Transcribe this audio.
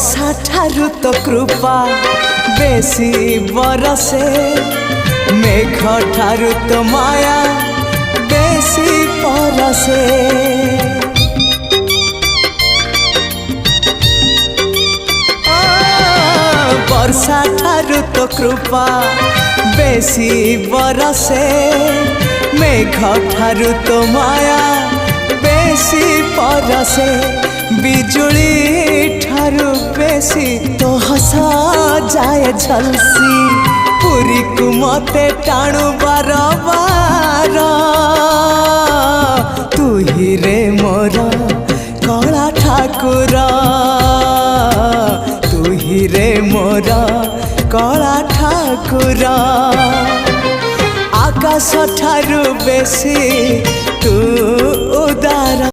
वर्षा ठारू तो कृपा बेसी बरसे, मेघ ठारू तो माया बेसी परसे। वर्षा ठारू तो कृपा बेसी बरसे, मेघ ठारू तो माया बेसी परसे। बिजुली ठारू बेसी तो हसा जाए झलसी, पुरी को मते टाणु बार बार। तू ही रे मोर कला ठाकुर, तू ही रे मोर कला ठाकुर। आकाश ठारू बेसी तू उदार।